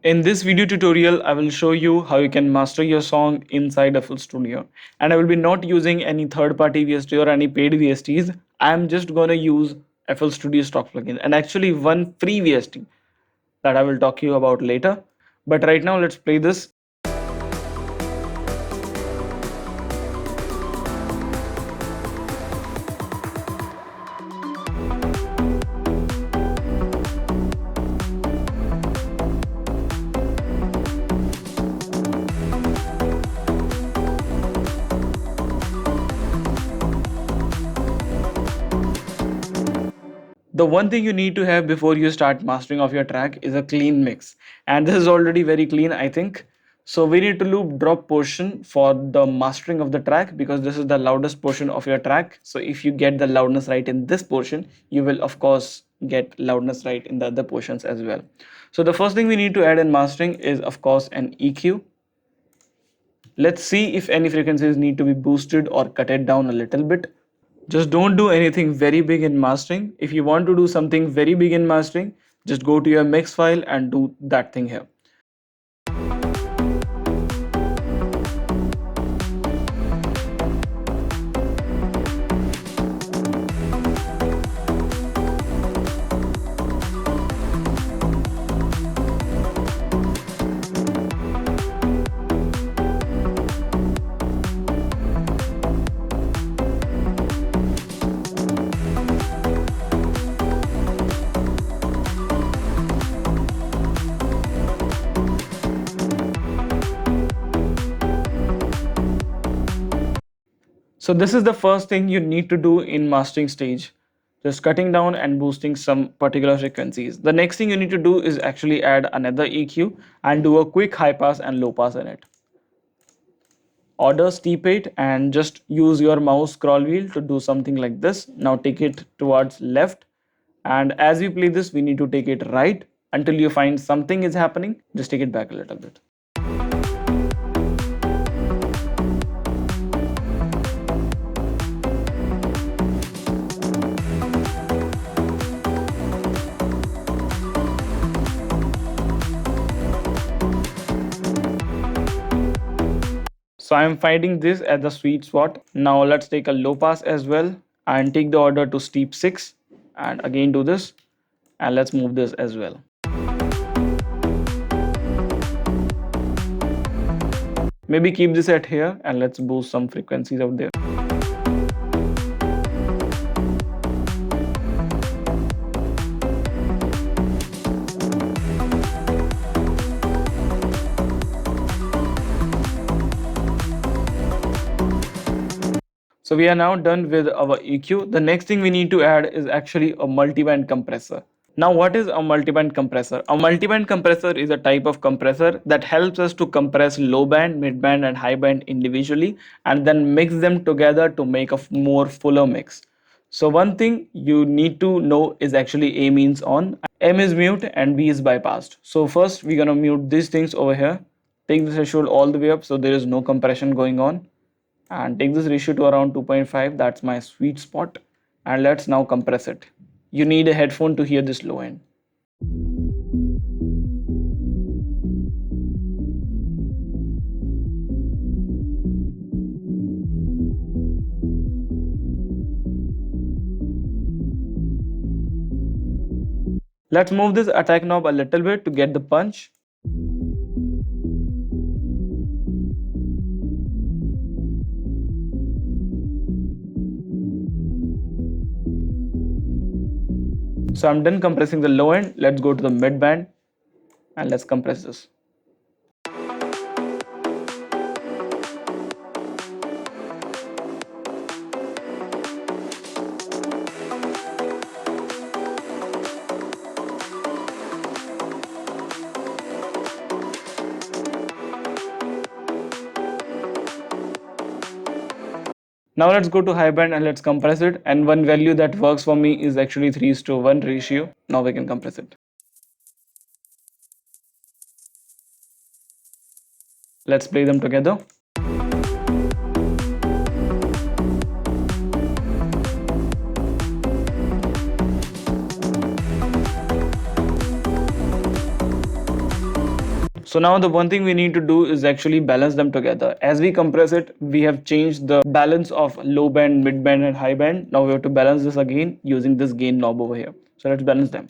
In this video tutorial, I will show you how you can master your song inside FL Studio. And I will be not using any third-party VST or any paid VSTs. I'm just gonna use FL Studio stock plugin and actually one free VST that I will talk to you about later. But right now, let's play this. The one thing you need to have before you start mastering of your track is a clean mix, and this is already very clean, I think. So we need to loop drop portion for the mastering of the track because this is the loudest portion of your track. So if you get the loudness right in this portion, you will of course get loudness right in the other portions as well. So the first thing we need to add in mastering is of course an EQ. Let's see if any frequencies need to be boosted or cut it down a little bit. Just don't do anything very big in mastering. If you want to do something very big in mastering, just go to your mix file and do that thing here. So this is the first thing you need to do in mastering stage, just cutting down and boosting some particular frequencies. The next thing you need to do is actually add another EQ and do a quick high pass and low pass in it. Order steep it and just use your mouse scroll wheel to do something like this. Now take it towards left, and as we play this we need to take it right until you find something is happening. Just take it back a little bit. So I am finding this as the sweet spot. Now let's take a low pass as well and take the order to steep 6 and again do this, and let's move this as well. Maybe keep this at here and let's boost some frequencies out there. So we are now done with our EQ. The next thing we need to add is actually a multiband compressor. Now what is a multiband compressor? A multiband compressor is a type of compressor that helps us to compress low band, mid band and high band individually and then mix them together to make a more fuller mix. So one thing you need to know is actually A means on, M is mute and B is bypassed. So first we're gonna mute these things over here. Take the threshold all the way up so there is no compression going on, and take this ratio to around 2.5. That's my sweet spot, and let's now compress it. You need a headphone to hear this low end. Let's move this attack knob a little bit to get the punch. So I'm done compressing the low end. Let's go to the mid band and let's compress this. Now let's go to high band and let's compress it, and one value that works for me is actually 3:1 ratio. Now we can compress it. Let's play them together. So now the one thing we need to do is actually balance them together. As we compress it, we have changed the balance of low band, mid band and high band. Now we have to balance this again using this gain knob over here. So let's balance them.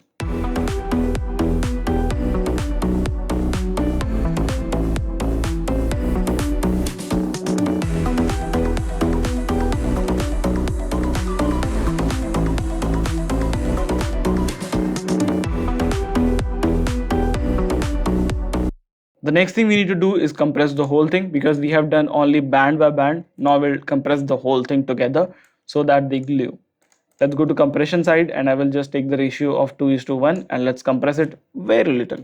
The next thing we need to do is compress the whole thing because we have done only band by band. Now we'll compress the whole thing together so that they glue. Let's go to compression side and I will just take the ratio of 2:1 and let's compress it very little.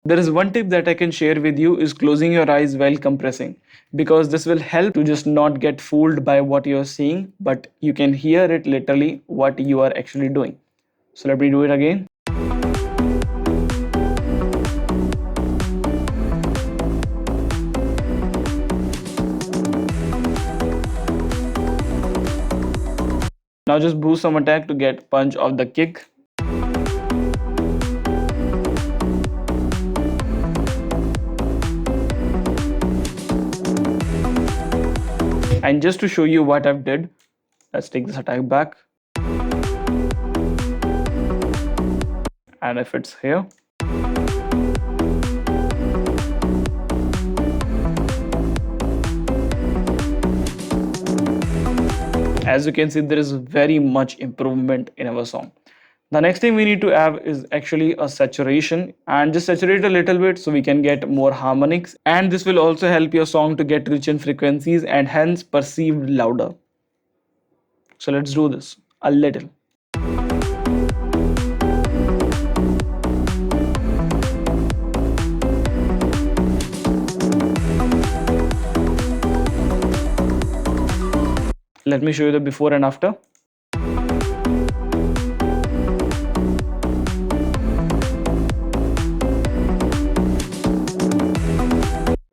There is one tip that I can share with you is closing your eyes while compressing because this will help to just not get fooled by what you're seeing, but you can hear it literally what you are actually doing. So let me do it again. Now just boost some attack to get punch of the kick. And just to show you what I've did, let's take this attack back. And if it's here. As you can see, there is very much improvement in our song. The next thing we need to have is actually a saturation, and just saturate a little bit so we can get more harmonics, and this will also help your song to get rich in frequencies and hence perceived louder. So let's do this a little. Let me show you the before and after.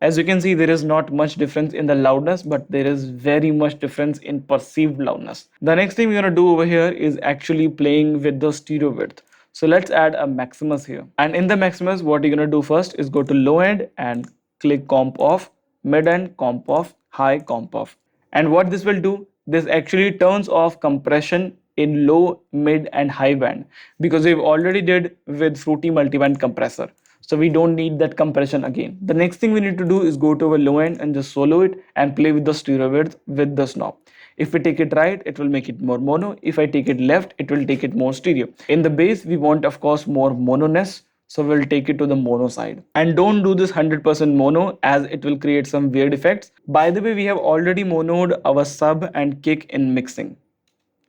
As you can see, there is not much difference in the loudness, but there is very much difference in perceived loudness. The next thing we're going to do over here is actually playing with the stereo width. So let's add a Maximus here. And in the Maximus, what you're going to do first is go to low end and click comp off, mid end comp off, high comp off. And what this will do, this actually turns off compression in low, mid and high band because we've already did with Fruity multiband compressor. So we don't need that compression again. The next thing we need to do is go to our low end and just solo it and play with the stereo width with this knob. If we take it right, it will make it more mono. If I take it left, it will take it more stereo. In the bass, we want, of course, more mono-ness. So we'll take it to the mono side. And don't do this 100% mono as it will create some weird effects. By the way, we have already monoed our sub and kick in mixing.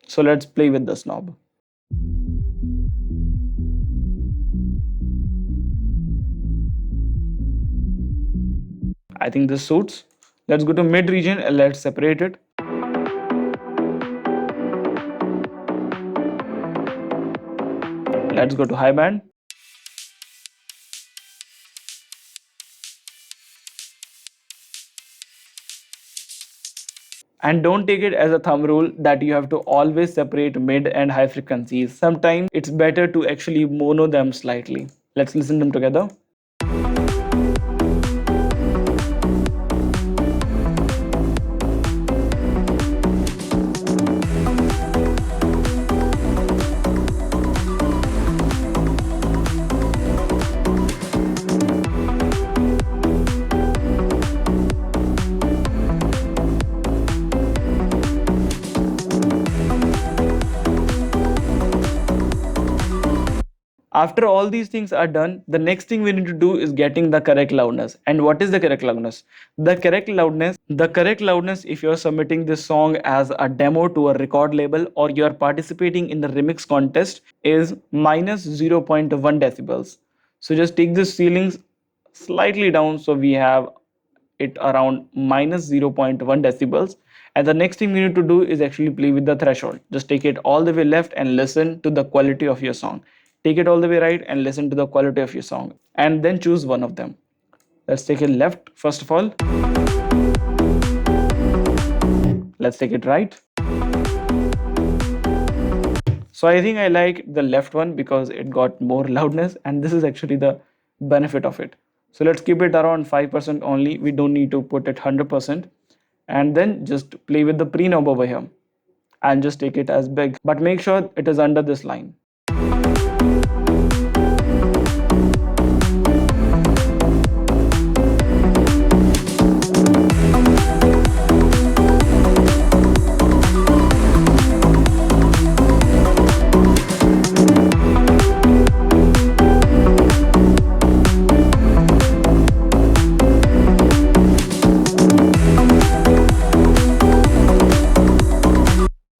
So let's play with this knob. I think this suits. Let's go to mid region and let's separate it. Let's go to high band. And don't take it as a thumb rule that you have to always separate mid and high frequencies. Sometimes it's better to actually mono them slightly. Let's listen them together. After all these things are done, the next thing we need to do is getting the correct loudness. And what is the correct loudness? The correct loudness, if you're submitting this song as a demo to a record label or you're participating in the remix contest, is minus 0.1 decibels. So just take the ceilings slightly down so we have it around minus 0.1 decibels. And the next thing we need to do is actually play with the threshold. Just take it all the way left and listen to the quality of your song. Take it all the way right and listen to the quality of your song. And then choose one of them. Let's take it left first of all. Let's take it right. So I think I like the left one because it got more loudness, and this is actually the benefit of it. So let's keep it around 5% only. We don't need to put it 100%. And then just play with the pre-knob over here and just take it as big. But make sure it is under this line.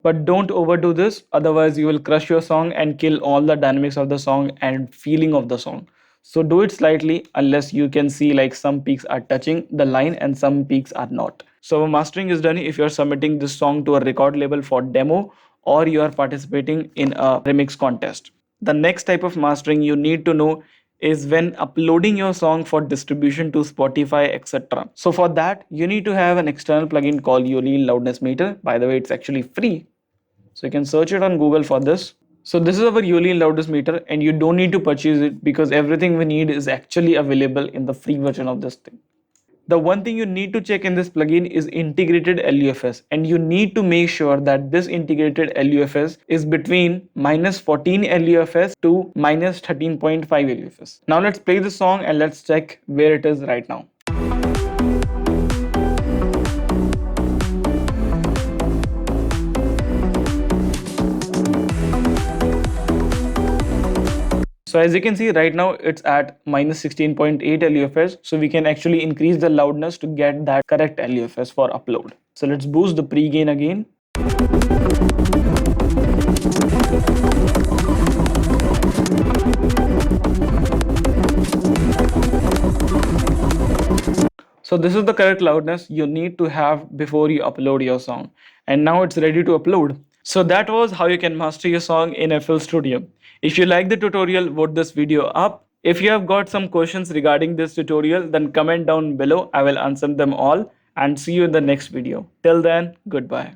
But don't overdo this, otherwise you will crush your song and kill all the dynamics of the song and feeling of the song. So do it slightly, unless you can see like some peaks are touching the line and some peaks are not. So mastering is done if you're submitting this song to a record label for demo, or you are participating in a remix contest. The next type of mastering you need to know is when uploading your song for distribution to Spotify, etc. So for that, you need to have an external plugin called Yoli Loudness Meter. By the way, it's actually free. So you can search it on Google for this. So this is our Yoli Loudness Meter, and you don't need to purchase it because everything we need is actually available in the free version of this thing. The one thing you need to check in this plugin is integrated LUFS, and you need to make sure that this integrated LUFS is between -14 LUFS to -13.5 LUFS. Now let's play the song and let's check where it is right now. So as you can see right now it's at -16.8 LUFS. So we can actually increase the loudness to get that correct LUFS for upload. So let's boost the pre-gain again. So this is the correct loudness you need to have before you upload your song. And now it's ready to upload. So that was how you can master your song in FL Studio. If you like the tutorial, vote this video up. If you have got some questions regarding this tutorial, then comment down below. I will answer them all and see you in the next video. Till then, goodbye.